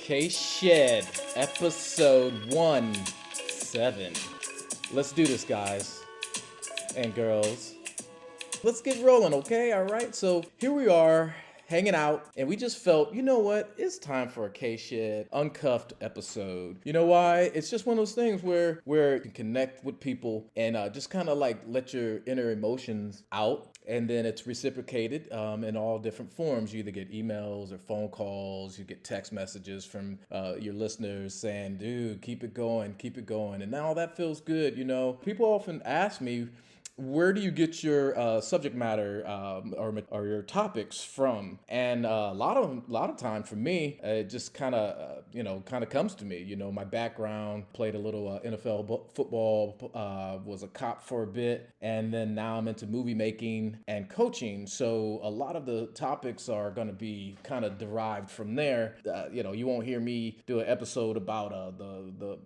K-Shed, episode 17. Let's do this, guys and girls. Let's get rolling, okay? All right. So here we are hanging out, and we just felt, you know what? It's time for a K-Shed Uncuffed episode. You know why? It's just one of those things where you can connect with people and just kind of like let your inner emotions out. And then it's reciprocated in all different forms. You either get emails or phone calls, you get text messages from your listeners saying, dude, keep it going, keep it going. And now that feels good. You know, people often ask me, where do you get your subject matter or your topics from? And a lot of time for me, it just kind of comes to me. You know, my background, played a little NFL football, was a cop for a bit, and then now I'm into movie making and coaching. So a lot of the topics are going to be kind of derived from there. You won't hear me do an episode about the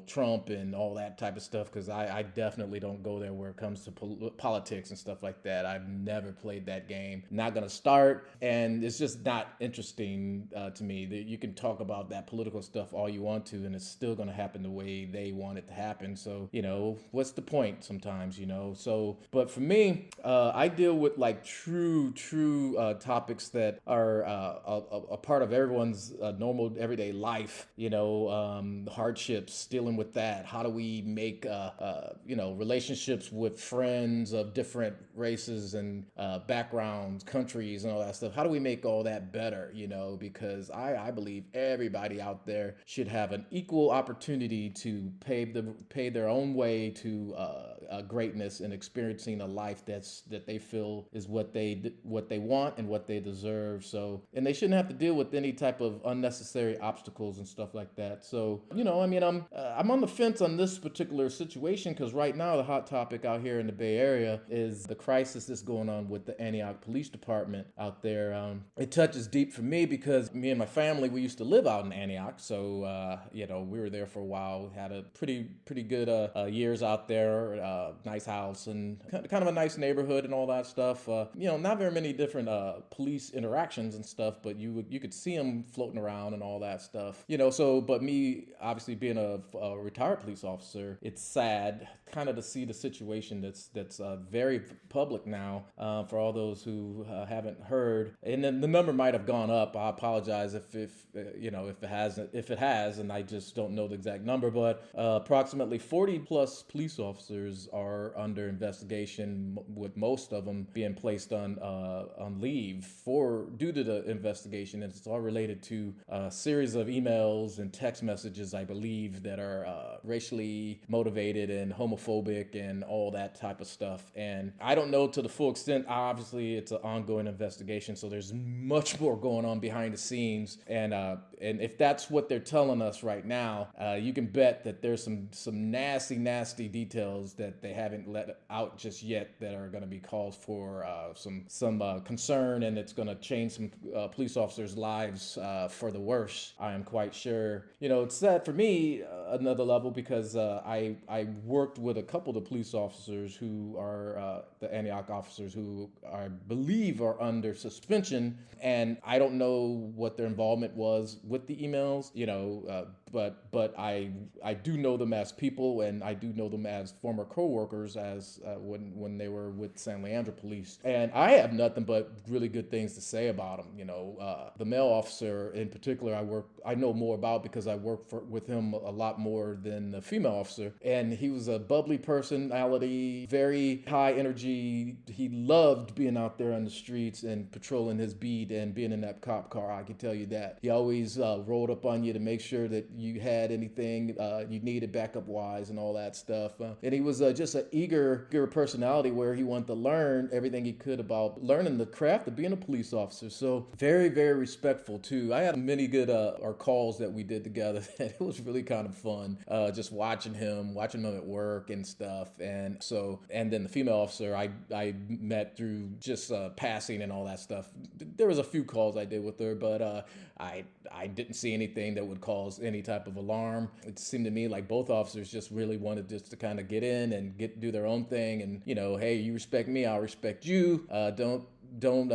Trump and all that type of stuff, because I definitely don't go there where it comes to politics and stuff like that. I've never played that game. Not gonna start, and it's just not interesting to me. That you can talk about that political stuff all you want to, and it's still gonna happen the way they want it to happen. So what's the point? Sometimes So, but for me, I deal with like true topics that are a part of everyone's normal everyday life. Hardships, dealing with that. How do we make relationships with friends of different races and backgrounds, countries, and all that stuff? How do we make all that better? Because I believe everybody out there should have an equal opportunity to pave their own way to greatness and experiencing a life that they feel is what they want and what they deserve. So, and they shouldn't have to deal with any type of unnecessary obstacles and stuff like that. So, I'm on the fence on this particular situation, because right now the hot topic out here in the Bay Area is the crisis that's going on with the Antioch Police Department out there. It touches deep for me because me and my family, we used to live out in Antioch, so we were there for a while. Had a pretty good years out there. Nice house and kind of a nice neighborhood and all that stuff. Not very many different police interactions and stuff, but you could see them floating around and all that stuff. But me obviously being a retired police officer, it's sad kind of to see the situation that's very public now. For all those who haven't heard, and then the number might have gone up. I apologize if it has, and I just don't know the exact number. But approximately 40 plus police officers are under investigation, with most of them being placed on leave due to the investigation. And it's all related to a series of emails and text messages, I believe, that are racially motivated and homophobic and all that type of stuff. And I don't know to the full extent. Obviously, it's an ongoing investigation, so there's much more going on behind the scenes. And if that's what they're telling us right now, you can bet that there's some nasty details that they haven't let out just yet that are going to be cause for some concern, and it's going to change some police officers' lives for the worse. I am quite sure. It's sad for me another level, because I worked with a couple of the police officers who are the Antioch officers who I believe are under suspension, and I don't know what their involvement was with the emails. But I do know them as people, and I do know them as former co-workers as when they were with San Leandro Police. And I have nothing but really good things to say about them. The male officer in particular, I know more about, because I worked with him a lot more than the female officer. And he was a bubbly personality, very high energy. He loved being out there on the streets and patrolling his beat and being in that cop car. I can tell you that. He always rolled up on you to make sure that you had anything you needed backup wise and all that stuff. And he was just an eager personality, where he wanted to learn everything he could about learning the craft of being a police officer. So very, very respectful too. I had many good our calls that we did together. It was really kind of fun, just watching him at work and stuff. And then the female officer I met through just passing and all that stuff. There was a few calls I did with her, but I didn't see anything that would cause any type of alarm. It seemed to me like both officers just really wanted just to kind of get in and do their own thing, and hey, you respect me, I'll respect you. don't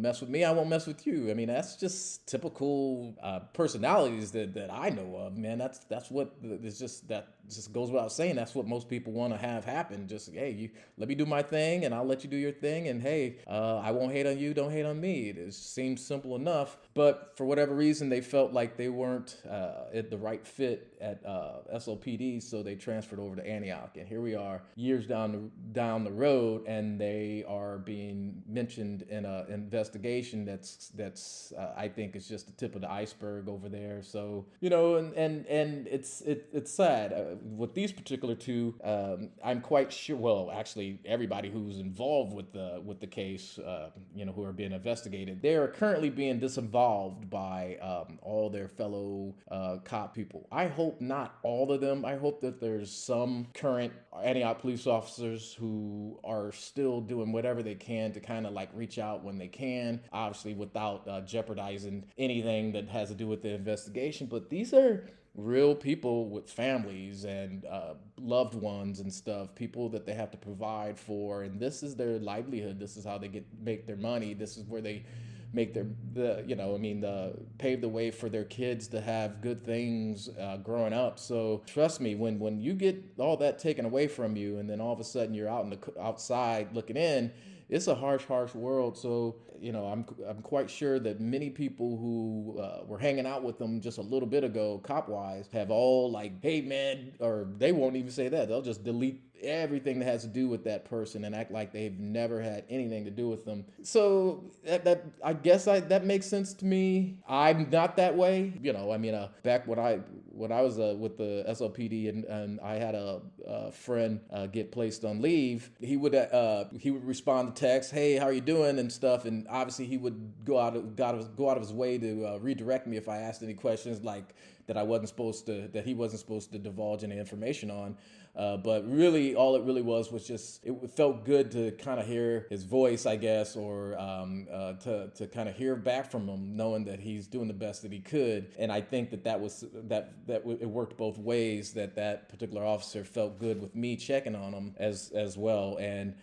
mess with me, I won't mess with you. I mean, that's just typical personalities that I know of, man. That's what it's just that just goes without saying. That's what most people want to have happen. Just, hey, you let me do my thing, and I'll let you do your thing, and hey, I won't hate on you, don't hate on me. It seems simple enough, but for whatever reason, they felt like they weren't at the right fit at SLPD, so they transferred over to Antioch, and here we are, years down the road, and they are being mentioned in an investigation that's I think is just the tip of the iceberg over there. So and it's sad with these particular two. I'm quite sure. Well, actually, everybody who's involved with the case, who are being investigated, they are currently being disinvolved by all their fellow cop people. I hope not all of them. I hope that there's some current Antioch police officers who are still doing whatever they can to kind of like reach out when they can, obviously without jeopardizing anything that has to do with the investigation. But these are real people with families and loved ones and stuff, people that they have to provide for, and this is their livelihood. This is how they make their money. This is where they make pave the way for their kids to have good things growing up. So trust me, when you get all that taken away from you, and then all of a sudden you're outside looking in, it's a harsh world. So I'm quite sure that many people who were hanging out with them just a little bit ago, cop wise, have all like, hey man, or they won't even say that. They'll just delete everything that has to do with that person and act like they've never had anything to do with them. So I guess that makes sense to me. I'm not that way. Back when I was with the SLPD and I had a friend get placed on leave, he would respond to text, hey, how are you doing, and stuff, and obviously he would go out of his way to redirect me if I asked any questions like that he wasn't supposed to divulge any information on. But really, all it really was just, it felt good to kind of hear his voice, I guess, or to kind of hear back from him, knowing that he's doing the best that he could. And I think it worked both ways, that particular officer felt good with me checking on him as well. And,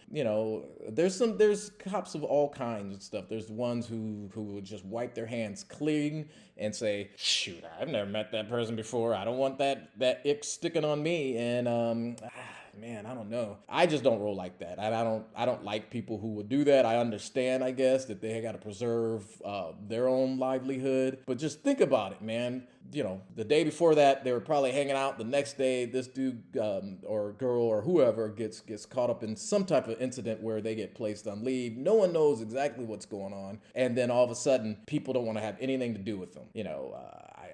there's cops of all kinds of stuff. There's ones who would just wipe their hands clean and say, shoot, I've never met that person before. I don't want that ick sticking on me. And man, I don't know. I just don't roll like that. I don't like people who would do that. I understand, I guess, that they got to preserve their own livelihood. But just think about it, man. The day before that, they were probably hanging out. The next day, this dude or girl or whoever gets caught up in some type of incident where they get placed on leave. No one knows exactly what's going on. And then all of a sudden, people don't want to have anything to do with them.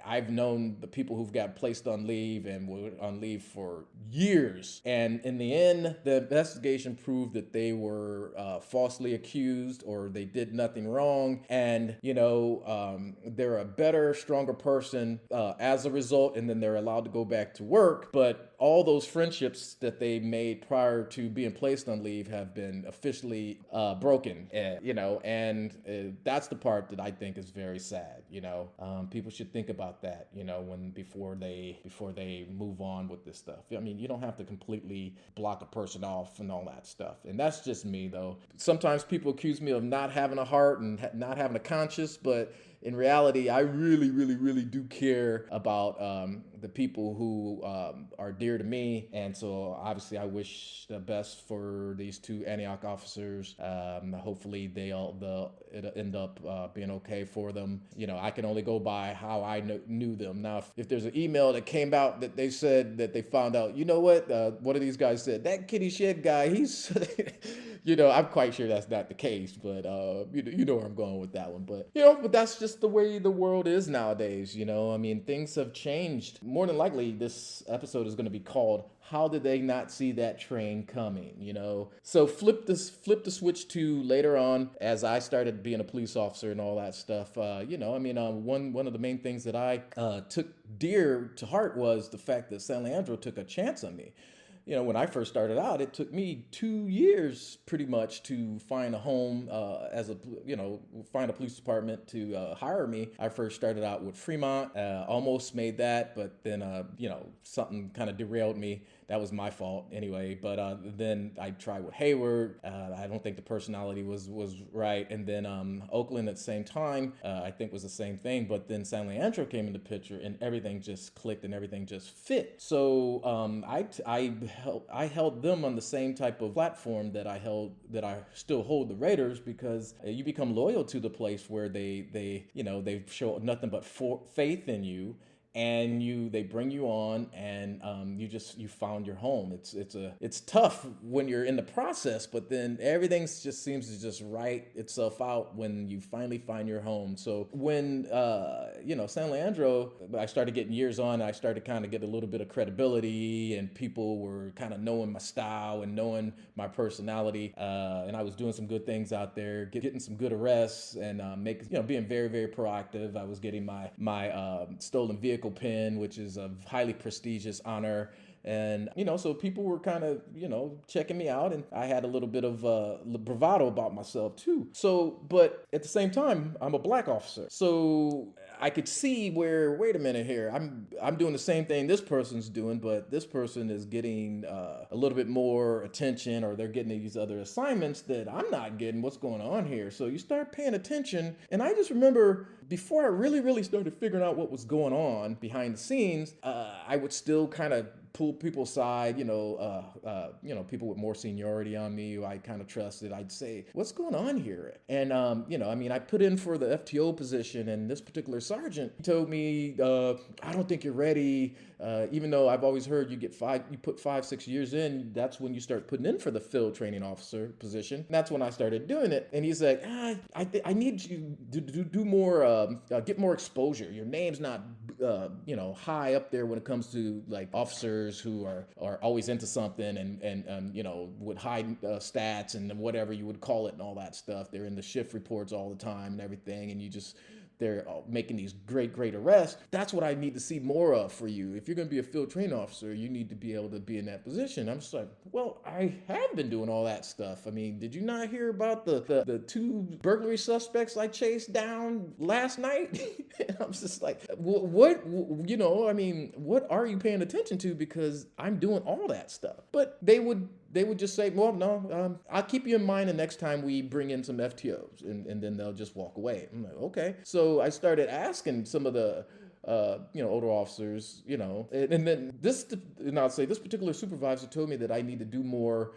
I've known the people who've got placed on leave and were on leave for years. And in the end, the investigation proved that they were falsely accused or they did nothing wrong. And, they're a better, stronger person as a result. And then they're allowed to go back to work. But all those friendships that they made prior to being placed on leave have been officially broken. And that's the part that I think is very sad. People should think about that, before they move on with this stuff. I mean, you don't have to completely block a person off and all that stuff. And that's just me, though. Sometimes people accuse me of not having a heart and not having a conscience, but in reality, I really, really, really do care about the people who are dear to me. And so obviously I wish the best for these two Antioch officers. Hopefully it'll end up being okay for them. I can only go by how I knew them. Now, if there's an email that came out that they said that they found out, one of these guys said, that Kitty Shed guy, he's, I'm quite sure that's not the case, but you know where I'm going with that one. But that's just the way the world is nowadays. Things have changed. More than likely, this episode is going to be called "How Did They Not See That Train Coming?" So flip the switch to later on as I started being a police officer and all that stuff. One of the main things that I took dear to heart was the fact that San Leandro took a chance on me. When I first started out, it took me 2 years pretty much to find a home find a police department to hire me. I first started out with Fremont, almost made that, but then, something kind of derailed me. that was my fault anyway. But then I tried with Hayward. I don't think the personality was right. And then Oakland at the same time, I think was the same thing. But then San Leandro came in the picture, and everything just clicked and everything just fit. So I held them on the same type of platform that I still hold the Raiders, because you become loyal to the place where they show nothing but faith in you, and they bring you on, and you found your home. It's tough when you're in the process, but then everything just seems to just write itself out when you finally find your home. So when San Leandro, I started getting years on, I started kind of get a little bit of credibility, and people were kind of knowing my style and knowing my personality, and I was doing some good things out there, getting some good arrests, and being very, very proactive. I was getting my stolen vehicle pin, which is a highly prestigious honor. And, so people were kind of, checking me out, and I had a little bit of bravado about myself too. So, but at the same time, I'm a black officer. So I could see where, wait a minute here, I'm doing the same thing this person's doing, but this person is getting a little bit more attention, or they're getting these other assignments that I'm not getting. What's going on here? So you start paying attention. And I just remember, before I really, really started figuring out what was going on behind the scenes, I would still kind of pull people aside, people with more seniority on me who I kind of trusted. I'd say, what's going on here? And, I put in for the FTO position, and this particular sergeant told me, I don't think you're ready. Even though I've always heard you put 5-6 years in, that's when you start putting in for the field training officer position. And that's when I started doing it. And he's like, I need you to do more, get more exposure. Your name's not, high up there when it comes to like officers who are always into something, and with high stats and whatever you would call it and all that stuff. They're in the shift reports all the time and everything, and they're making these great arrests. That's what I need to see more of for you. If you're going to be a field training officer, you need to be able to be in that position. I'm just like, well, I have been doing all that stuff. I mean, did you not hear about the 2 burglary suspects I chased down last night? And I'm just like, what are you paying attention to? Because I'm doing all that stuff. But they would just say, well, no, I'll keep you in mind the next time we bring in some FTOs, and then they'll just walk away. I'm like, okay. So I started asking some of the older officers, and then I'll say this particular supervisor told me that I need to do more,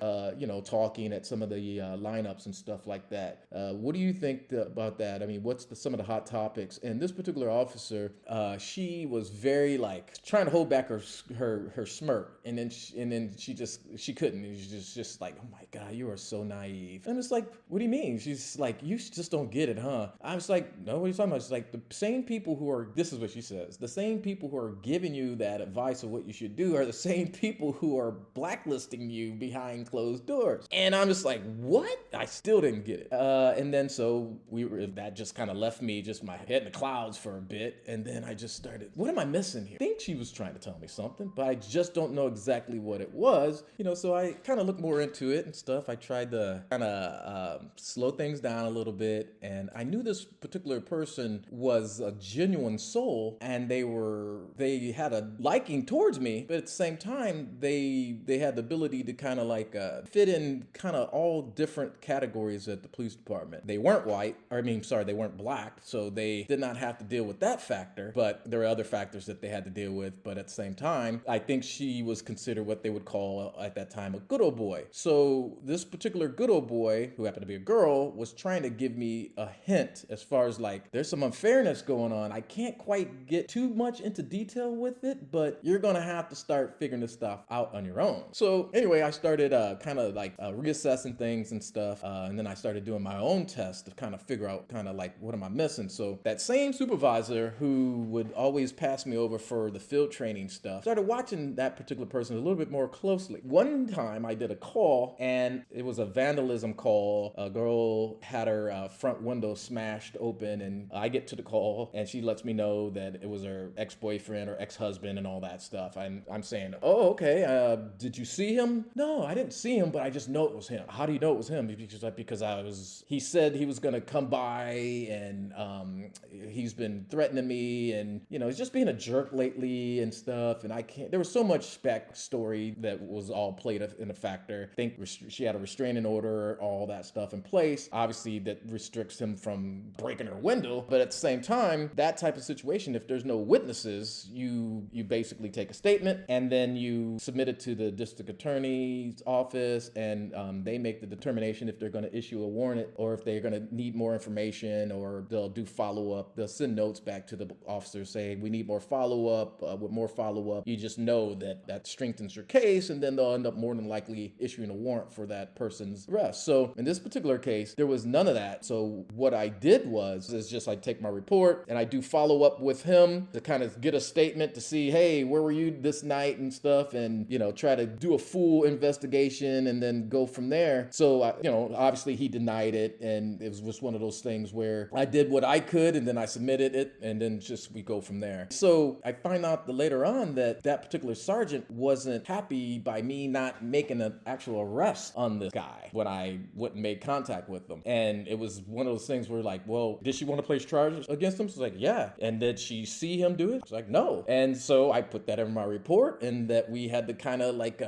talking at some of the lineups and stuff like that. What do you think about that? I mean, what's some of the hot topics? And this particular officer, she was very trying to hold back her smirk, and then she couldn't. And she's just like, oh my God, you are so naive. And it's like, what do you mean? She's like, you just don't get it, huh? I was like, no, what are you talking about? She's like, the same people who are, this is what she says, the same people who are giving you that advice of what you should do are the same people who are blacklisting you behind closed doors. And I'm just like, what? I still didn't get it. And then so that just kind of left me just my head in the clouds for a bit. And then I just started, what am I missing here? I think she was trying to tell me something, but I just don't know exactly what it was. So I kind of looked more into it and stuff. I tried to kind of slow things down a little bit. And I knew this particular person was a genuine soul, and they had a liking towards me, but at the same time, they had the ability to kind of fit in kind of all different categories at the police department. They weren't they weren't black, so they did not have to deal with that factor, but there were other factors that they had to deal with. But at the same time, I think she was considered what they would call at that time a good old boy. So this particular good old boy, who happened to be a girl, was trying to give me a hint as far as there's some unfairness going on. I can't quite get too much into detail with it, but you're gonna have to start figuring this stuff out on your own. So anyway, I started reassessing things and stuff, and then I started doing my own test to kind of figure out what am I missing. So that same supervisor who would always pass me over for the field training stuff started watching that particular person a little bit more closely. One time I did a call, and it was a vandalism call. A girl had her front window smashed open, and I get to the call, and she lets me know that it was her ex-boyfriend or ex-husband and all that stuff. I'm saying, oh, okay, did you see him? No, I didn't see him, but I just know it was him. How do you know it was him? Because he said he was going to come by, and he's been threatening me, and, he's just being a jerk lately and stuff, and there was so much backstory that was all played in a factor. I think she had a restraining order, all that stuff in place. Obviously, that restricts him from breaking her window, but at the same time, that type of situation, if there's no witnesses, you basically take a statement, and then you submit it to the district attorney's office, and they make the determination if they're going to issue a warrant or if they're going to need more information, or they'll do follow-up. They'll send notes back to the officer saying, we need more follow-up. With more follow-up, you just know that strengthens your case, and then they'll end up more than likely issuing a warrant for that person's arrest. So in this particular case, there was none of that. So what I did is just I take my report and I do follow-up with him to kind of get a statement to see, hey, where were you this night and stuff, and try to do a full investigation and then go from there. So obviously he denied it, and it was just one of those things where I did what I could, and then I submitted it, and then just we go from there. So I find out later on that particular sergeant wasn't happy by me not making an actual arrest on this guy when I went and made contact with him. And it was one of those things where, like, well, did she want to place charges against him? She's like, yeah. And did she see him do it? She's like, no. And so I put that in my report, and that we had to kind of like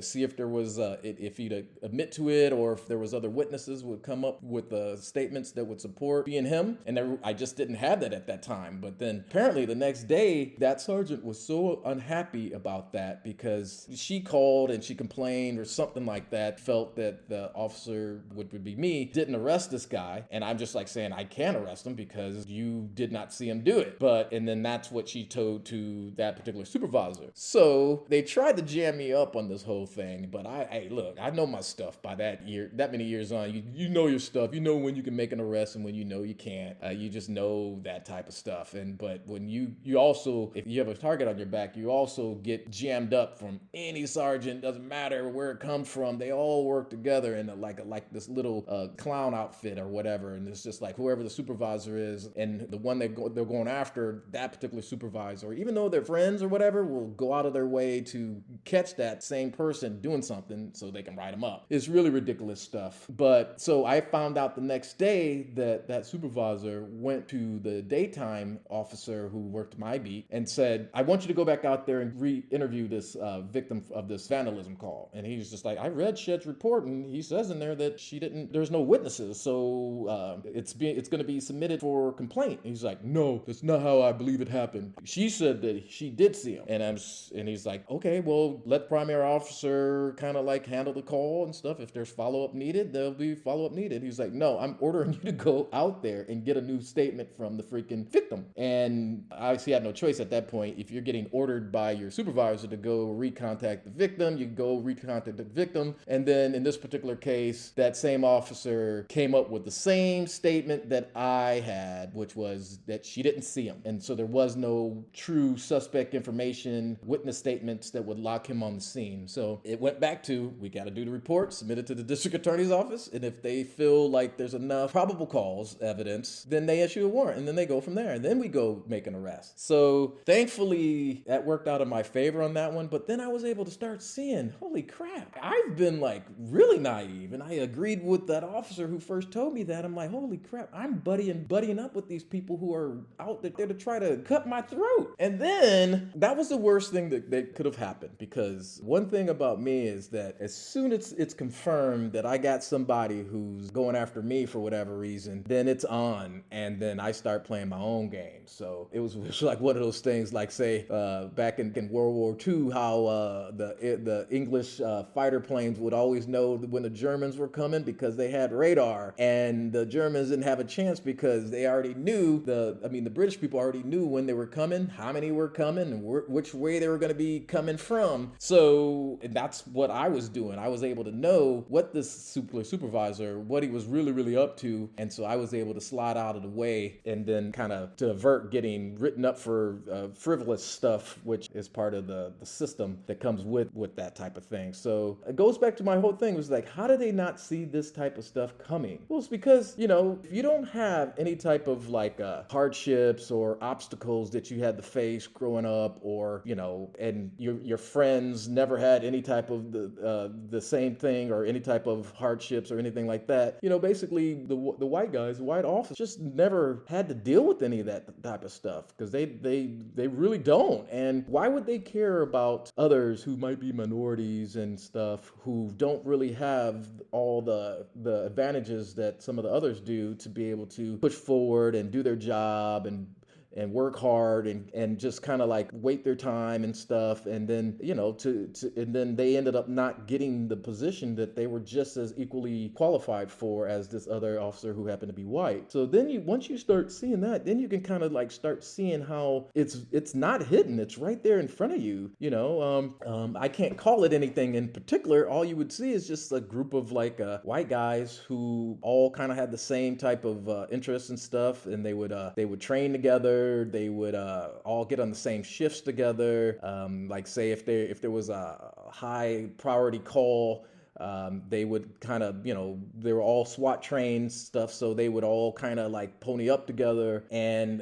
see if there was if he'd admit to it, or if there was other witnesses would come up with statements that would support being him. And I just didn't have that at that time. But then apparently the next day, that sergeant was so unhappy about that because she called and she complained or something like that, felt that the officer, would be me, didn't arrest this guy. And I'm just like saying, I can't arrest him because you did not see him do it. And then that's what she told to that particular supervisor. So they tried to jam me up on this whole thing, but look, I know my stuff by that many years on. You know your stuff. You know when you can make an arrest and when you know you can't. You just know that type of stuff. But when you also, if you have a target on your back, you also get jammed up from any sergeant. Doesn't matter where it comes from. They all work together in like this little clown outfit or whatever. And it's just like whoever the supervisor is, and the one they're going after, that particular supervisor, even though they're friends or whatever, will go out of their way to catch that same person doing something so they can write them up. It's really ridiculous stuff. But so I found out the next day that supervisor went to the daytime officer who worked my beat and said, I want you to go back out there and re-interview this victim of this vandalism call. And he's just like, I read Shedd's report, and he says in there that there's no witnesses, so it's going to be submitted for complaint. And he's like, no, that's not how I believe it happened. She said that she did see him. And he's like, okay, well, let primary officer kind of like handle the call and stuff. If there's follow-up needed, there'll be follow-up needed. He's like, no, I'm ordering you to go out there and get a new statement from the freaking victim. And obviously I had no choice at that point. If you're getting ordered by your supervisor to go recontact the victim, you go recontact the victim. And then in this particular case, that same officer came up with the same statement that I had, which was that she didn't see him. And so there was no true suspect information, witness statements that would lock him on the scene. So it went back to, we got to do the report, submit it to the district attorney's office. And if they feel like there's enough probable cause evidence, then they issue a warrant, and then they go from there. And then we go make an arrest. So thankfully that worked out in my favor on that one. But then I was able to start seeing, holy crap, I've been like really naive. And I agreed with that officer who first told me that. I'm like, holy crap, I'm buddying up with these people who are out there to try to cut my throat. And then that was the worst thing that could have happened, because one thing about me is that as soon as it's confirmed that I got somebody who's going after me for whatever reason, then it's on, and then I start playing my own game. So it was like one of those things, like say back in World War II, how the English fighter planes would always know when the Germans were coming because they had radar, and the Germans didn't have a chance because they already knew the British people already knew when they were coming, how many were coming, and which way they were going to be coming from. So that's what I was doing. I was able to know what this supervisor, what he was really, really up to. And so I was able to slide out of the way, and then kind of to avert getting written up for frivolous stuff, which is part of the system that comes with that type of thing. So it goes back to my whole thing, was like, how did they not see this type of stuff coming? Well, it's because, if you don't have any type of like hardships or obstacles that you had to face growing up, or, and your friends never had any type of the same thing or any type of hardships or anything like that. Basically the white guys, the white officers just never had to deal with any of that type of stuff, because they really don't. And why would they care about others who might be minorities and stuff, who don't really have all the advantages that some of the others do, to be able to push forward and do their job and work hard and just kind of like wait their time and stuff, and then and then they ended up not getting the position that they were just as equally qualified for as this other officer who happened to be white. So then once you start seeing that, then you can kind of like start seeing how it's not hidden, it's right there in front of you. I can't call it anything in particular. All you would see is just a group of like white guys who all kind of had the same type of interests and stuff, and they would train together. They would all get on the same shifts together. Like say if there was a high priority call, they would kind of, they were all SWAT trained stuff, so they would all kind of like pony up together, and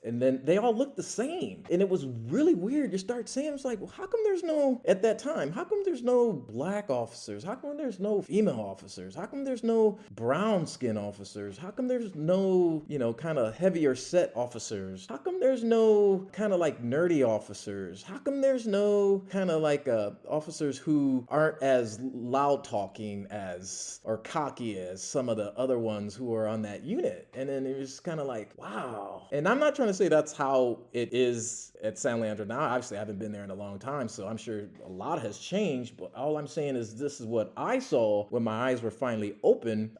then they all looked the same, and it was really weird. You start saying, it's like, well, how come there's no, at that time, how come there's no black officers? How come there's no female officers? How come there's no brown skin officers? How come there's no, kind of heavier set officers? How come there's no kind of like nerdy officers? How come there's no kind of like officers who aren't as loud talking as or cocky as some of the other ones who are on that unit? And then it was kind of like, wow. And I'm not trying to say that's how it is at San Leandro now. Obviously, I haven't been there in a long time, so I'm sure a lot has changed. But all I'm saying is this is what I saw when my eyes were finally open.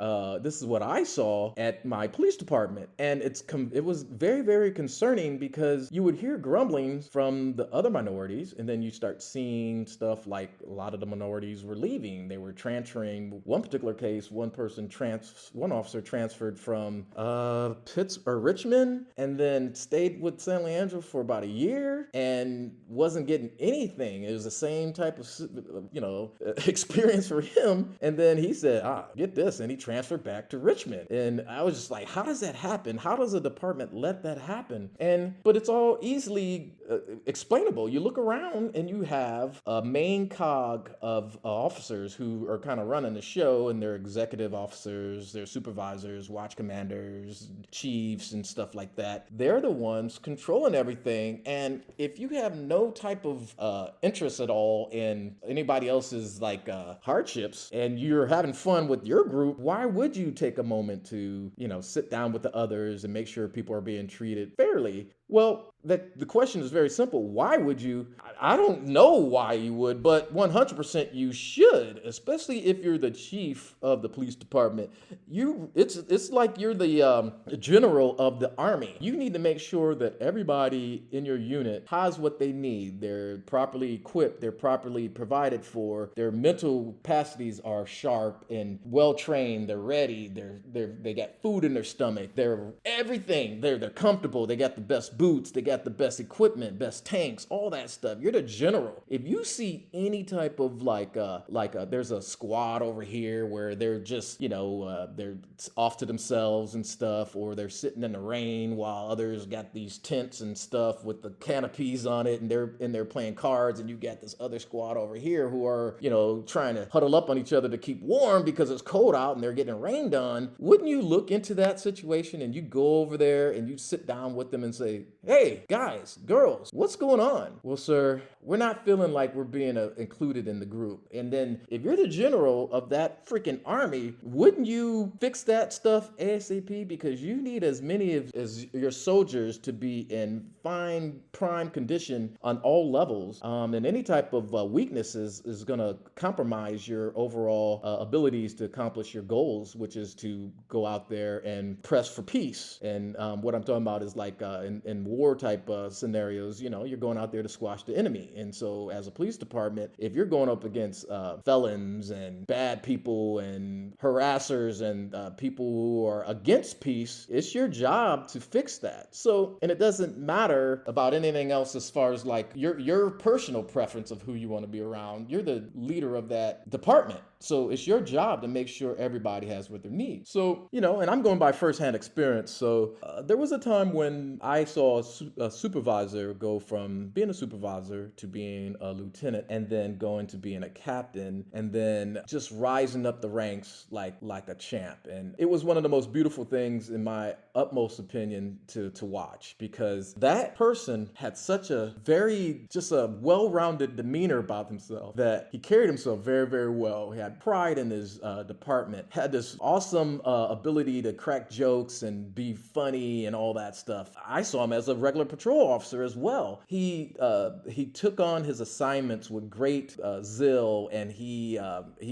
This is what I saw at my police department. And it was very, very concerning, because you would hear grumblings from the other minorities, and then you start seeing stuff like a lot of the minorities were leaving. They were transferring. One particular case, one officer transferred from Richmond, and then stayed with San Leandro for about a year and wasn't getting anything. It was the same type of experience for him. And then he said, get this, and he transferred back to Richmond. And I was just like, how does that happen? How does a department let that happen? But it's all easily explainable. You look around and you have a main cog of officers who are kind of running the show, and they're executive officers, they're supervisors, watch commanders, chiefs, and stuff like that. They're the ones controlling everything. And if you have no type of interest at all in anybody else's like hardships, and you're having fun with your group, why would you take a moment to sit down with the others and make sure people are being treated fairly? Well, the question is very simple. Why would you? I don't know why you would, but 100% you should, especially if you're the chief of the police department. It's like you're the general of the army. You need to make sure that everybody in your unit has what they need. They're properly equipped. They're properly provided for. Their mental capacities are sharp and well trained. They're ready. They got food in their stomach. They're everything. They're comfortable. They got the best boots. They got the best equipment, best tanks, all that stuff. You're the general. If you see any type of there's a squad over here where they're just, they're off to themselves and stuff, or they're sitting in the rain while others got these tents and stuff with the canopies on it, and they're playing cards, and you got this other squad over here who are, trying to huddle up on each other to keep warm because it's cold out and they're getting rained on. Wouldn't you look into that situation and you go over there and you sit down with them and say, hey, guys, girls, what's going on? Well, sir, we're not feeling like we're being included in the group. And then if you're the general of that freaking army, wouldn't you fix that stuff ASAP? Because you need as many as your soldiers to be in fine prime condition on all levels. And any type of weaknesses is going to compromise your overall abilities to accomplish your goals, which is to go out there and press for peace. And what I'm talking about is like in war type scenarios, you're going out there to squash the enemy. And so as a police department, if you're going up against felons and bad people and harassers and people who are against peace, it's your job to fix that. So, and it doesn't matter about anything else as far as like your personal preference of who you want to be around. You're the leader of that department. So it's your job to make sure everybody has what they need. So, and I'm going by firsthand experience. So there was a time when I saw a supervisor go from being a supervisor to being a lieutenant, and then going to being a captain, and then just rising up the ranks like a champ. And it was one of the most beautiful things, in my utmost opinion, to watch, because that person had such a just a well-rounded demeanor about himself, that he carried himself very, very well. He had pride in his department, had this awesome ability to crack jokes and be funny and all that stuff. I saw him as a regular patrol officer as well. He took on his assignments with great zeal, and he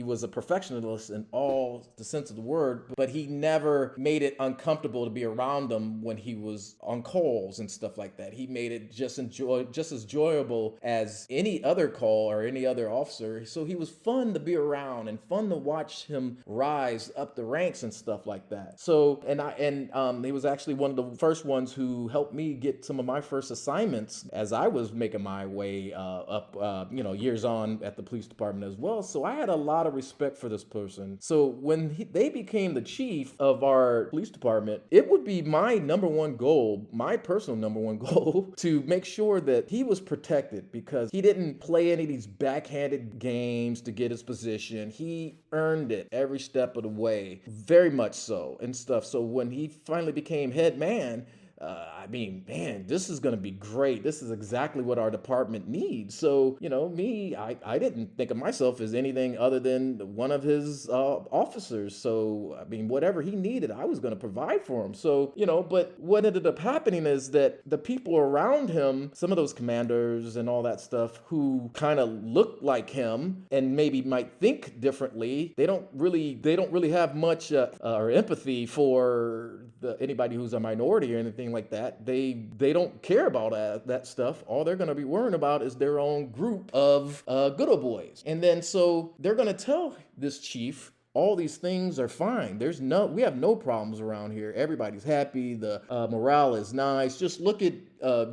was a perfectionist in all the sense of the word, but he never made it uncomfortable to be around him when he was on calls and stuff like that. He made it just as enjoyable as any other call or any other officer. So he was fun to be around and fun to watch him rise up the ranks and stuff like that. So he was actually one of the first ones who helped me get some of my first assignments as I was making my way up, years on at the police department as well. So I had a lot of respect for this person. So when they became the chief of our police department, it would be my number one goal, my personal number one goal, to make sure that he was protected, because he didn't play any of these backhanded games to get his position. He earned it every step of the way, very much so, and stuff. So when he finally became head man, man, this is going to be great. This is exactly what our department needs. So, I didn't think of myself as anything other than one of his officers. So, whatever he needed, I was going to provide for him. So, but what ended up happening is that the people around him, some of those commanders and all that stuff, who kind of look like him and maybe might think differently, they don't really have much or empathy for anybody who's a minority or anything like that. They don't care about that stuff. All they're going to be worrying about is their own group of good old boys. And then so they're going to tell this chief, all these things are fine. We have no problems around here. Everybody's happy. The morale is nice. Just look at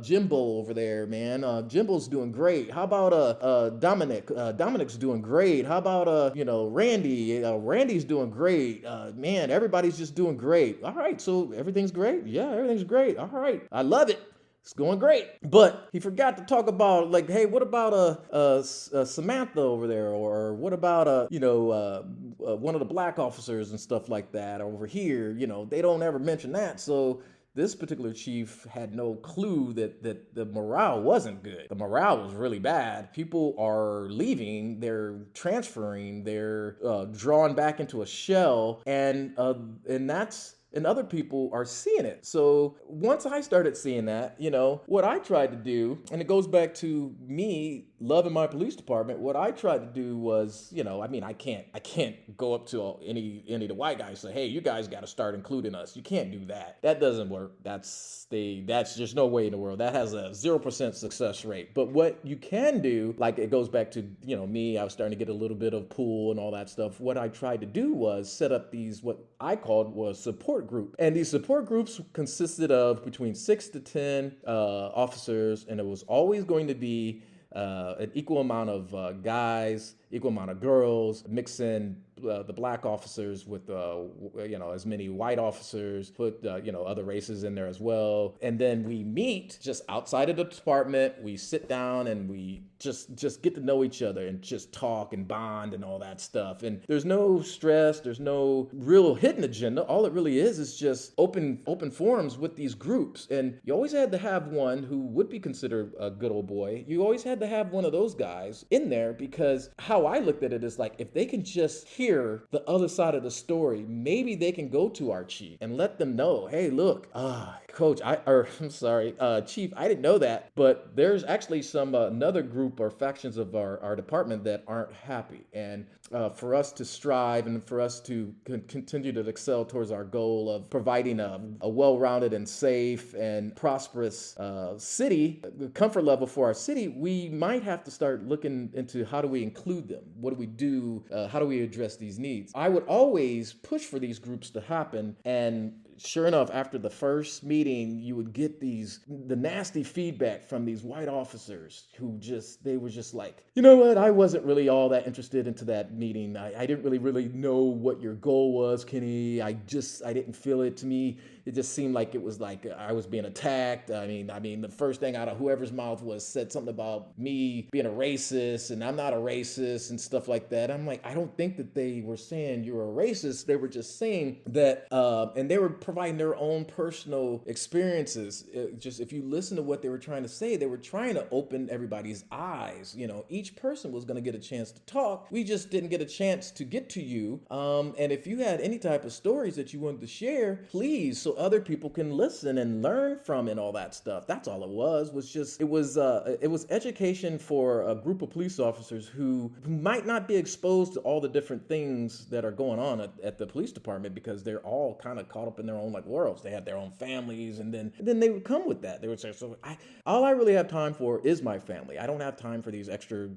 Jimbo over there, man. Jimbo's doing great. How about Dominic? Dominic's doing great. How about Randy? Randy's doing great. Man, everybody's just doing great. All right, so everything's great? Yeah, everything's great. All right, I love it. It's going great. But he forgot to talk about, like, hey, what about Samantha over there? Or what about one of the black officers and stuff like that over here? They don't ever mention that. So this particular chief had no clue that the morale wasn't good. The morale was really bad. People are leaving, they're transferring, they're drawn back into a shell, and other people are seeing it. So once I started seeing that, what I tried to do, and it goes back to me loving my police department, what I tried to do was, I can't go up to any of the white guys and say, hey, you guys got to start including us. You can't do that. That doesn't work. That's just no way in the world. That has a 0% success rate. But what you can do, like it goes back to, me, I was starting to get a little bit of pull and all that stuff. What I tried to do was set up these, what I called was support group. And these support groups consisted of between 6 to 10 officers, and it was always going to be an equal amount of guys, equal amount of girls, mix in the black officers with as many white officers, put other races in there as well, and then we meet just outside of the department. We sit down and we just get to know each other and just talk and bond and all that stuff. And there's no stress, there's no real hidden agenda. All it really is just open forums with these groups. And you always had to have one who would be considered a good old boy. You always had to have one of those guys in there, because how I looked at it is like, if they can just hear the other side of the story, maybe they can go to our chief and let them know, hey, look, coach, chief, I didn't know that, but there's actually some another group or factions of our department that aren't happy. And for us to strive and for us to continue to excel towards our goal of providing a well-rounded and safe and prosperous city, the comfort level for our city, we might have to start looking into how do we include them? What do we do? How do we address these needs? I would always push for these groups to happen and sure enough, after the first meeting, you would get the nasty feedback from these white officers who they were just like, you know what, I wasn't really all that interested into that meeting. I didn't really know what your goal was, Kenny. I didn't feel it. To me, it just seemed like it was like I was being attacked. I mean, the first thing out of whoever's mouth said something about me being a racist, and I'm not a racist and stuff like that. I'm like, I don't think that they were saying you're a racist. They were just saying that, and they were providing their own personal experiences. Just if you listen to what they were trying to say, they were trying to open everybody's eyes. Each person was going to get a chance to talk. We just didn't get a chance to get to you. And if you had any type of stories that you wanted to share, please, so other people can listen and learn from and all that stuff. That's all it was. It was education for a group of police officers who might not be exposed to all the different things that are going on at the police department, because they're all kind of caught up in their own worlds. They have their own families, and then they would come with that. They would say, so all I really have time for is my family. I don't have time for these extra,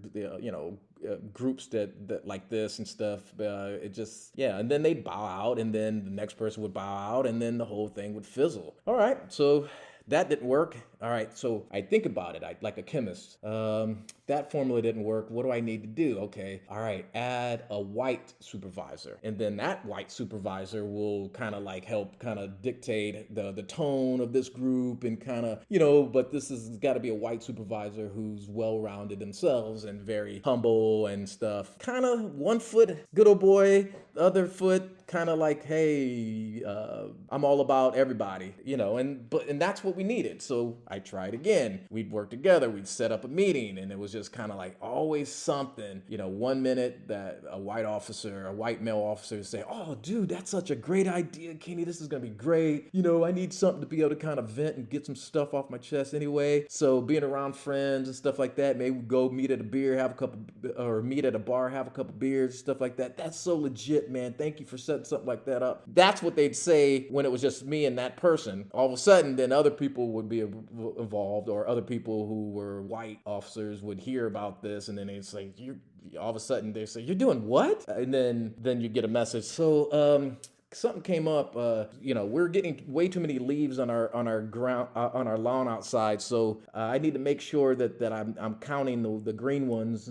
groups that like this and stuff. And then they'd bow out, and then the next person would bow out, and then the whole thing would fizzle. All right, so that didn't work. All right, so I think about it, like a chemist. That formula didn't work. What do I need to do? Okay, all right, add a white supervisor. And then that white supervisor will kind of help kind of dictate the tone of this group, and kind of, but this has got to be a white supervisor who's well-rounded themselves and very humble and stuff. Kind of one foot good old boy, the other foot kind of like, hey, I'm all about everybody, and that's what we needed. So I tried again. We'd work together. We'd set up a meeting, and it was just kind of always something. 1 minute that a white male officer would say, oh, dude, that's such a great idea, Kenny. This is going to be great. I need something to be able to kind of vent and get some stuff off my chest anyway. So being around friends and stuff like that, maybe we'd go meet at a bar, have a couple beers, stuff like that. That's so legit, man. Thank you for setting something like that up. That's what they'd say when it was just me and that person. All of a sudden, then other people would be involved, or other people who were white officers would hear about this, and then they'd say, all of a sudden they say, you're doing what? And then you get a message. So something came up. We're getting way too many leaves on our ground, on our lawn outside. So I need to make sure that I'm counting the green ones.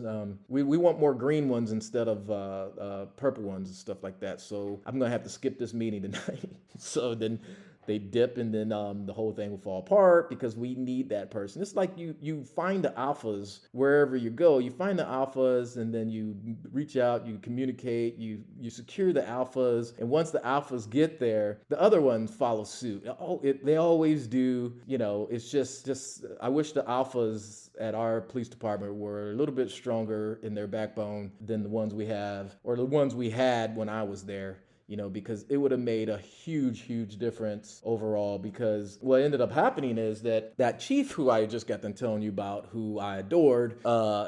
We want more green ones instead of purple ones and stuff like that. So I'm gonna have to skip this meeting tonight. So then they dip, and then the whole thing will fall apart, because we need that person. It's like you find the alphas wherever you go. You find the alphas, and then you reach out, you communicate, you secure the alphas, and once the alphas get there, the other ones follow suit. They always do. It's just I wish the alphas at our police department were a little bit stronger in their backbone than the ones we have, or the ones we had when I was there. Because it would have made a huge difference overall. Because what ended up happening is that chief who I just got done telling you about, who I adored,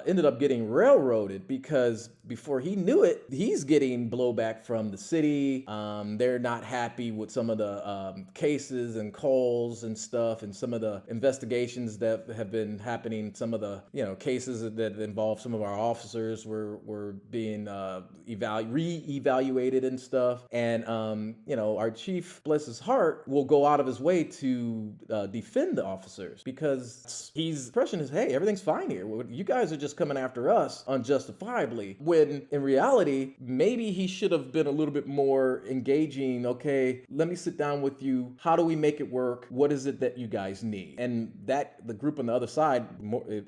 ended up getting railroaded, because before he knew it, he's getting blowback from the city. They're not happy with some of the cases and calls and stuff, and some of the investigations that have been happening. Some of the cases that involve some of our officers were being re-evaluated and stuff. And, our chief, bless his heart, will go out of his way to defend the officers, because his impression is, hey, everything's fine here. You guys are just coming after us unjustifiably. When in reality, maybe he should have been a little bit more engaging. Okay, let me sit down with you. How do we make it work? What is it that you guys need? And that the group on the other side,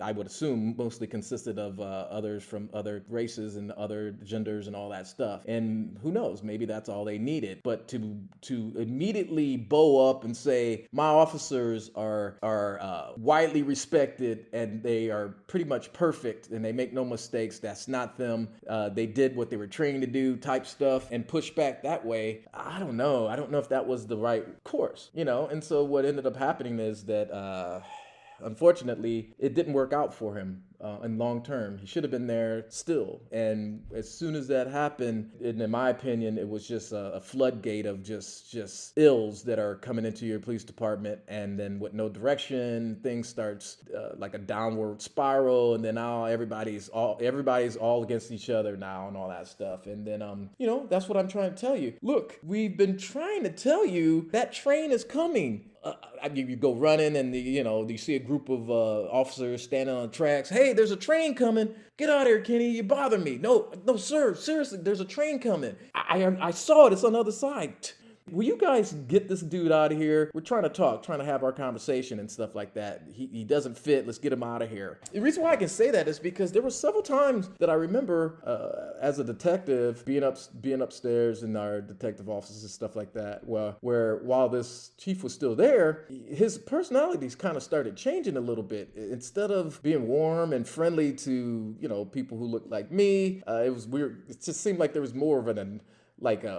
I would assume, mostly consisted of others from other races and other genders and all that stuff. And who knows, maybe that's all they needed. But to immediately bow up and say, my officers are widely respected, and they are pretty much perfect, and they make no mistakes, that's not them, they did what they were trained to do type stuff, and push back that way, I don't know if that was the right course, and so what ended up happening is that unfortunately, it didn't work out for him in long term. He should have been there still. And as soon as that happened, in my opinion, it was just a floodgate of just ills that are coming into your police department. And then with no direction, things starts like a downward spiral. And then now everybody's all against each other now and all that stuff. And then, that's what I'm trying to tell you. Look, we've been trying to tell you that train is coming. You go running and you see a group of officers standing on the tracks. Hey, there's a train coming. Get out of here, Kenny. You bother me. No, sir. Seriously, there's a train coming. I saw it. It's on the other side. Will you guys get this dude out of here? We're trying to talk, trying to have our conversation and stuff like that. He doesn't fit. Let's get him out of here. The reason why I can say that is because there were several times that I remember as a detective being upstairs in our detective offices and stuff like that, where while this chief was still there, his personalities kind of started changing a little bit. Instead of being warm and friendly to people who looked like me, it was weird. It just seemed like there was more of a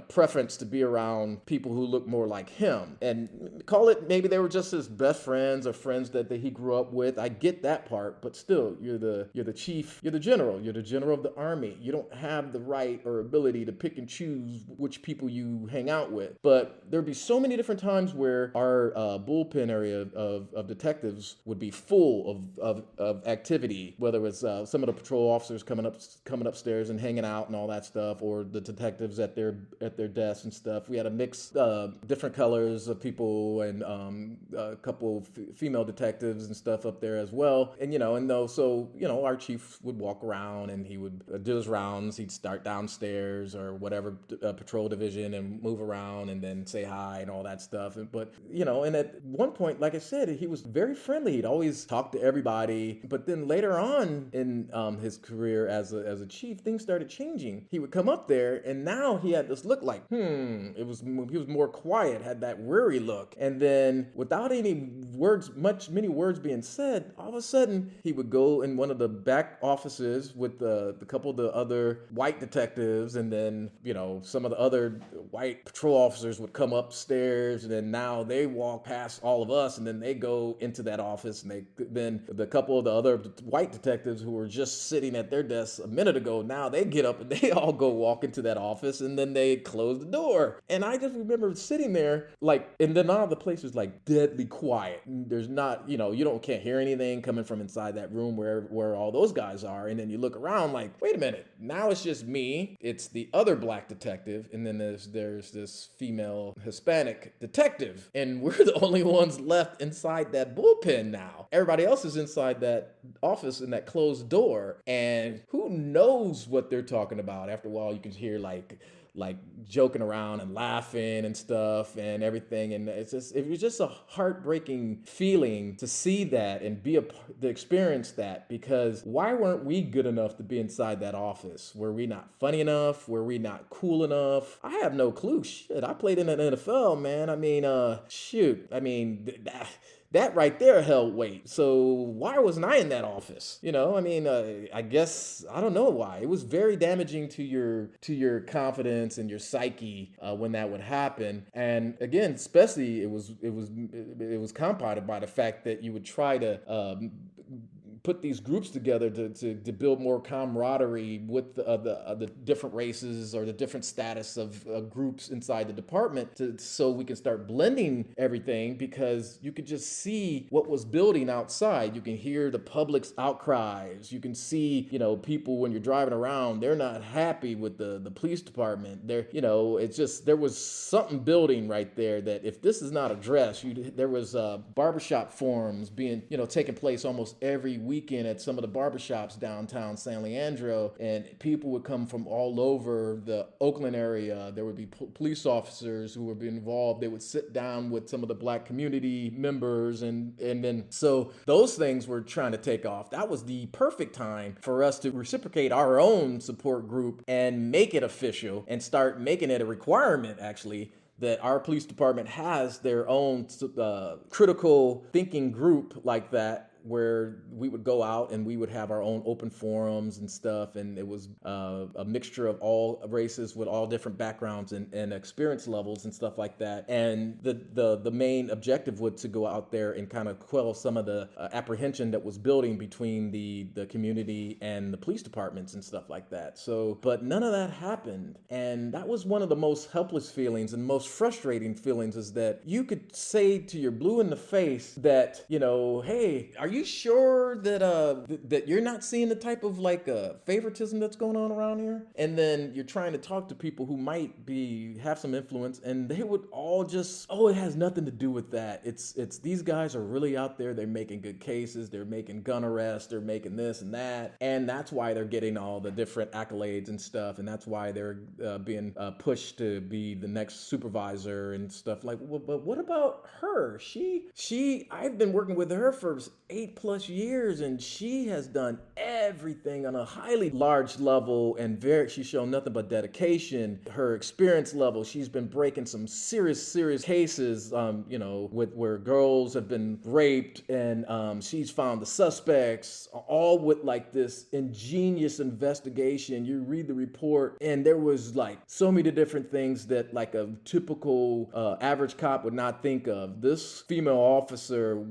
preference to be around people who look more like him. And call it, maybe they were just his best friends or friends that he grew up with. I get that part, but still, you're the chief, you're the general of the army. You don't have the right or ability to pick and choose which people you hang out with. But there'd be so many different times where our bullpen area of detectives would be full of activity, whether it was some of the patrol officers coming upstairs and hanging out and all that stuff, or the detectives at their desks and stuff. We had a mix, different colors of people, and a couple female detectives and stuff up there as well. And our chief would walk around and he would do his rounds. He'd start downstairs or whatever patrol division and move around and then say hi and all that stuff. And at one point, like I said, he was very friendly. He'd always talk to everybody. But then later on in his career as a chief, things started changing. He would come up there and now he had this look like, he was more quiet, had that weary look. And then without many words being said, all of a sudden he would go in one of the back offices with the couple of the other white detectives, and then, some of the other white patrol officers would come upstairs, and then now they walk past all of us, and then they go into that office, and then the couple of the other white detectives who were just sitting at their desks a minute ago, now they get up and they all go walk into that office, and then they close the door. And I just remember sitting there, and then all the place was deadly quiet. There's not, can't hear anything coming from inside that room where all those guys are. And then you look around wait a minute, now it's just me, it's the other black detective, and then there's this female Hispanic detective, and we're the only ones left inside that bullpen now. Everybody else is inside that office in that closed door, and who knows what they're talking about. After a while, you can hear like joking around and laughing and stuff and everything. And it was just a heartbreaking feeling to see that and to experience that, because why weren't we good enough to be inside that office? Were we not funny enough? Were we not cool enough? I have no clue. Shit, I played in the NFL, man. That right there held weight. So why wasn't I in that office? I guess, I don't know why. It was very damaging to your confidence and your psyche when that would happen. And again, especially it was compounded by the fact that you would try to put these groups together to build more camaraderie with the different races or the different status of groups inside the department, so we can start blending everything, because you could just see what was building outside. You can hear the public's outcries. You can see, people when you're driving around, they're not happy with the police department. It's just, there was something building right there that if this is not addressed, there was barbershop forums being, taking place almost every weekend at some of the barbershops downtown San Leandro, and people would come from all over the Oakland area. There would be police officers who would be involved. They would sit down with some of the black community members, and then so those things were trying to take off. That was the perfect time for us to reciprocate our own support group and make it official and start making it a requirement, actually, that our police department has their own critical thinking group like that, where we would go out and we would have our own open forums and stuff, and it was a mixture of all races with all different backgrounds and experience levels and stuff like that. And the main objective was to go out there and kind of quell some of the apprehension that was building between the community and the police departments and stuff like that. So, but none of that happened, and that was one of the most helpless feelings and most frustrating feelings, is that you could say to your blue in the face that, you know, hey, are you sure that that you're not seeing the type of like favoritism that's going on around here? And then you're trying to talk to people who might have some influence, and they would all just, oh, it has nothing to do with that. It's these guys are really out there. They're making good cases. They're making gun arrests. They're making this and that, and that's why they're getting all the different accolades and stuff, and that's why they're being pushed to be the next supervisor and stuff. Like, well, but what about her? I've been working with her for 8+ years, and she has done everything on a highly large level, and she's shown nothing but dedication. Her experience level, she's been breaking some serious cases, you know, where girls have been raped, and she's found the suspects, all with like this ingenious investigation. You read the report, and there was like so many different things that like a typical average cop would not think of. This female officer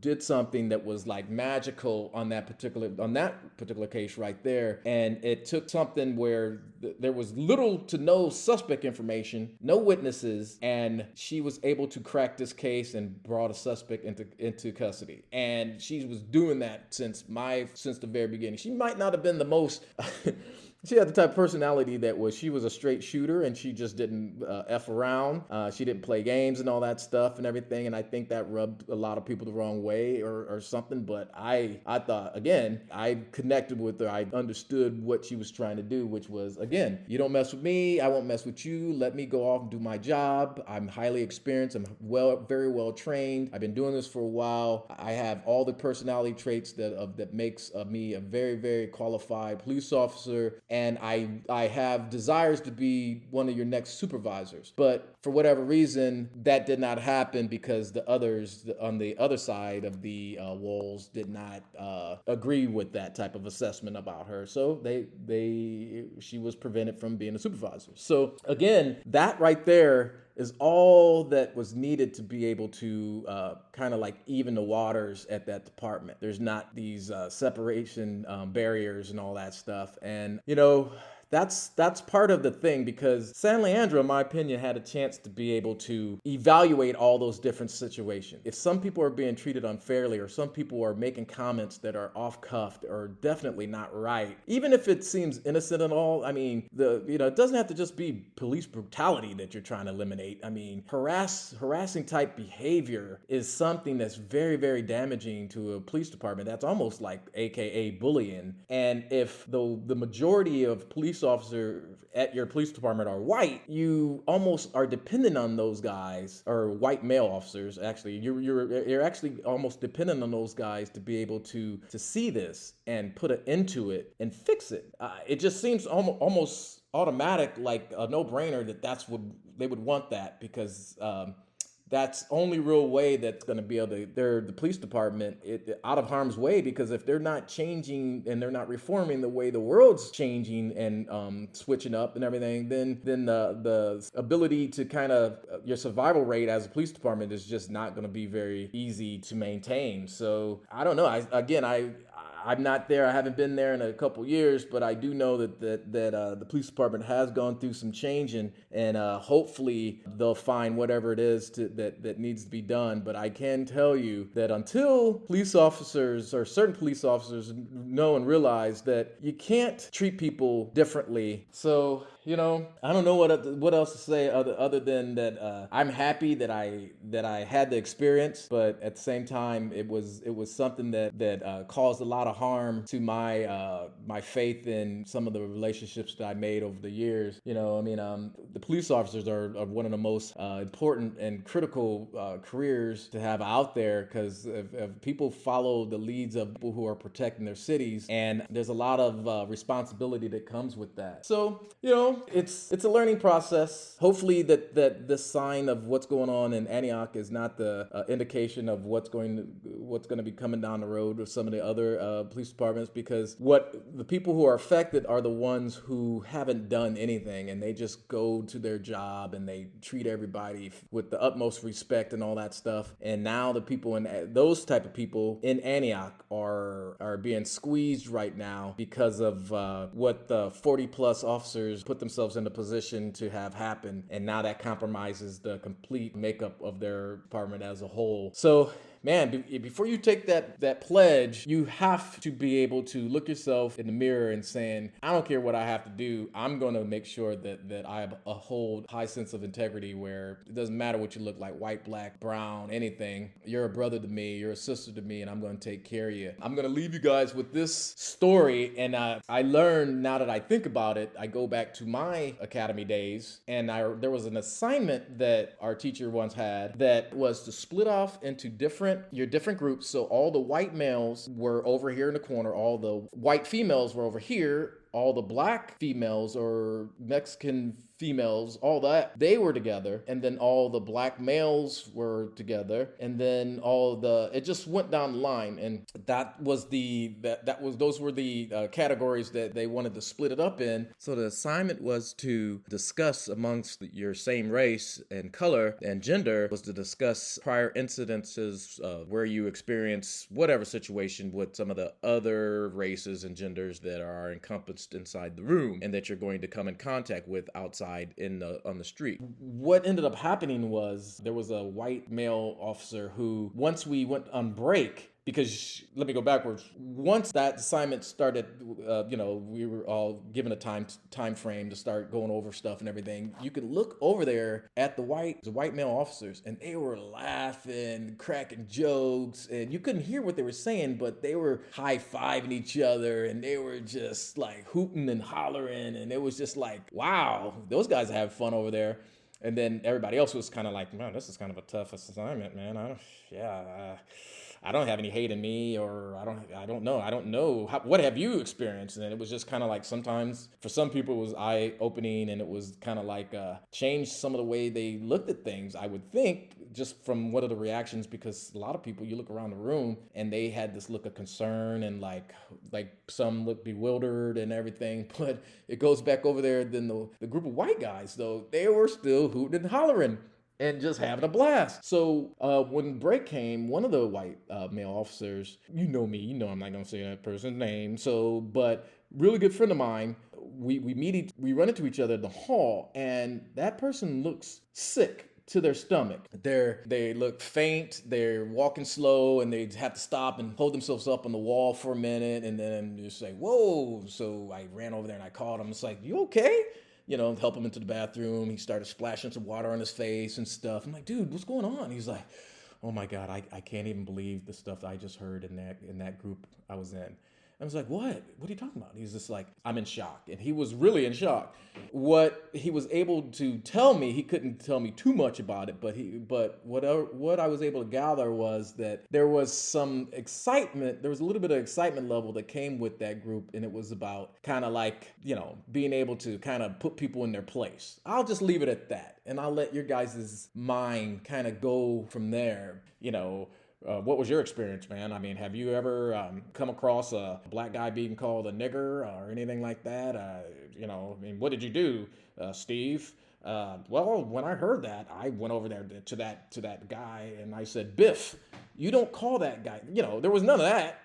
did something that was like magical on that particular case right there, and it took something where there was little to no suspect information, no witnesses, and she was able to crack this case and brought a suspect into custody. And she was doing that since the very beginning. She might not have been the most she had the type of personality that she was a straight shooter, and she just didn't F around. She didn't play games and all that stuff and everything. And I think that rubbed a lot of people the wrong way or something. But I thought, again, I connected with her. I understood what she was trying to do, which was, again, you don't mess with me, I won't mess with you. Let me go off and do my job. I'm highly experienced. I'm very well trained. I've been doing this for a while. I have all the personality traits that makes me a very, very qualified police officer. And I have desires to be one of your next supervisors. But for whatever reason, that did not happen because the others on the other side of the walls did not agree with that type of assessment about her. So she was prevented from being a supervisor. So again, that right there is all that was needed to be able to kind of like even the waters at that department. There's not these separation barriers and all that stuff. And, you know, that's part of the thing, because San Leandro, in my opinion, had a chance to be able to evaluate all those different situations. If some people are being treated unfairly, or some people are making comments that are off-cuffed or definitely not right, even if it seems innocent and all, I mean, it doesn't have to just be police brutality that you're trying to eliminate. I mean, harassing type behavior is something that's very, very damaging to a police department. That's almost like AKA bullying. And if the majority of police officers at your police department are white, you almost are dependent on those guys, or white male officers. Actually, you're actually almost dependent on those guys to be able to see this and put an end to it and fix it. It just seems almost automatic, like a no-brainer, that's what they would want, that because that's only real way that's going to be able to, the police department out of harm's way, because if they're not changing and they're not reforming the way the world's changing and switching up and everything, then the ability to kind of your survival rate as a police department is just not going to be very easy to maintain. So I don't know. I'm not there. I haven't been there in a couple years, but I do know that the police department has gone through some change, and hopefully they'll find whatever it is that needs to be done. But I can tell you that until police officers, or certain police officers, know and realize that you can't treat people differently. So, you know, I don't know what else to say other than that I'm happy that I had the experience, but at the same time it was something that caused a lot of harm to my faith in some of the relationships that I made over the years. You know, I mean, the police officers are one of the most important and critical careers to have out there, because if people follow the leads of people who are protecting their cities, and there's a lot of responsibility that comes with that. So, you know, it's a learning process. Hopefully that this sign of what's going on in Antioch is not the indication of what's going what's going to be coming down the road with some of the other police departments, because what the people who are affected are the ones who haven't done anything, and they just go to their job and they treat everybody with the utmost respect and all that stuff. And now the people in those type of people in Antioch are being squeezed right now because of what the 40 plus officers put themselves in a position to have happen, and now that compromises the complete makeup of their department as a whole. So man, before you take that pledge, you have to be able to look yourself in the mirror and saying, I don't care what I have to do. I'm going to make sure that I have a whole high sense of integrity where it doesn't matter what you look like, white, black, brown, anything. You're a brother to me, you're a sister to me, and I'm going to take care of you. I'm going to leave you guys with this story. And I learned, now that I think about it, I go back to my academy days, and there was an assignment that our teacher once had that was to split off into different groups. So all the white males were over here in the corner, all the white females were over here, all the black females or Mexican females, all that, they were together, and then all the black males were together, and then it just went down the line. And those were the categories that they wanted to split it up in. So the assignment was to discuss amongst your same race and color and gender, was to discuss prior incidences where you experience whatever situation with some of the other races and genders that are encompassed inside the room and that you're going to come in contact with outside on the street. What ended up happening was there was a white male officer who, once we went on break, because let me go backwards. Once that assignment started, we were all given a time frame to start going over stuff and everything. You could look over there at the white male officers, and they were laughing, cracking jokes, and you couldn't hear what they were saying, but they were high-fiving each other, and they were just like hooting and hollering, and it was just like, wow, those guys have fun over there. And then everybody else was kind of like, man, this is kind of a tough assignment, man. I don't have any hate in me, or I don't know. What have you experienced? And it was just kind of like, sometimes for some people it was eye-opening, and it was kind of like changed some of the way they looked at things, I would think, just from what are the reactions, because a lot of people, you look around the room and they had this look of concern, and like some looked bewildered and everything. But it goes back over there, then the group of white guys, though, they were still hooting and hollering and just having a blast. So when break came, one of the white male officers, you know me, I'm not gonna say that person's name, but really good friend of mine, we run into each other in the hall, and that person looks sick to their stomach. They look faint, they're walking slow, and they have to stop and hold themselves up on the wall for a minute, and then just say, whoa. So I ran over there and I called him. It's like, you okay? Help him into the bathroom. He started splashing some water on his face and stuff. I'm like, dude, what's going on? He's like, oh my God, I can't even believe the stuff I just heard in that group I was in. I was like, what? What are you talking about? He's just like, I'm in shock. And he was really in shock. What he was able to tell me, he couldn't tell me too much about it, but what I was able to gather was that there was some excitement, there was a little bit of excitement level that came with that group, and it was about kind of like, being able to kind of put people in their place. I'll just leave it at that, and I'll let your guys' mind kind of go from there. What was your experience, man? I mean, have you ever come across a black guy being called a nigger or anything like that? What did you do, Steve? Well, when I heard that, I went over there to that guy and I said, Biff, you don't call that guy. There was none of that.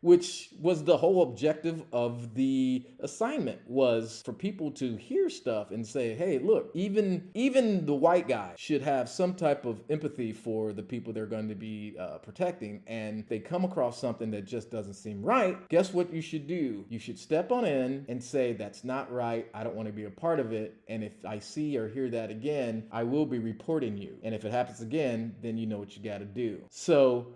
Which was the whole objective of the assignment, was for people to hear stuff and say, hey, look, even the white guy should have some type of empathy for the people they're going to be protecting. And they come across something that just doesn't seem right. Guess what you should do? You should step on in and say, that's not right. I don't want to be a part of it. And if I see or hear that again, I will be reporting you. And if it happens again, then you know what you got to do. So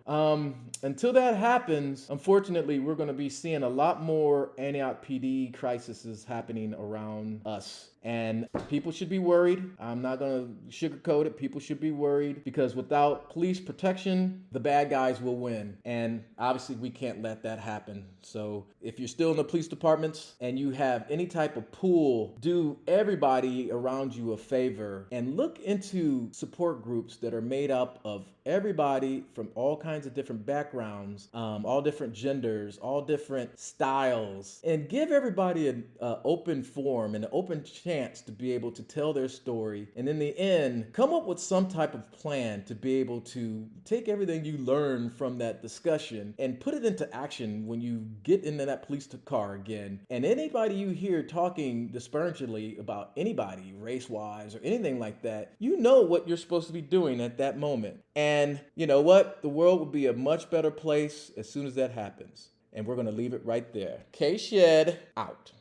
until that happens, unfortunately, we're going to be seeing a lot more Antioch PD crises happening around us. And people should be worried. I'm not going to sugarcoat it. People should be worried, because without police protection, the bad guys will win. And obviously, we can't let that happen. So if you're still in the police departments and you have any type of pool, do everybody around you a favor and look into support groups that are made up of everybody from all kinds of different backgrounds, all different genders, all different styles, and give everybody an open forum and an open chance to be able to tell their story. And in the end, come up with some type of plan to be able to take everything you learn from that discussion and put it into action when you get into that police car again. And anybody you hear talking disparagingly about anybody, race-wise or anything like that, you know what you're supposed to be doing at that moment. And you know what? The world will be a much better place as soon as that happens. And we're going to leave it right there. Kshed out.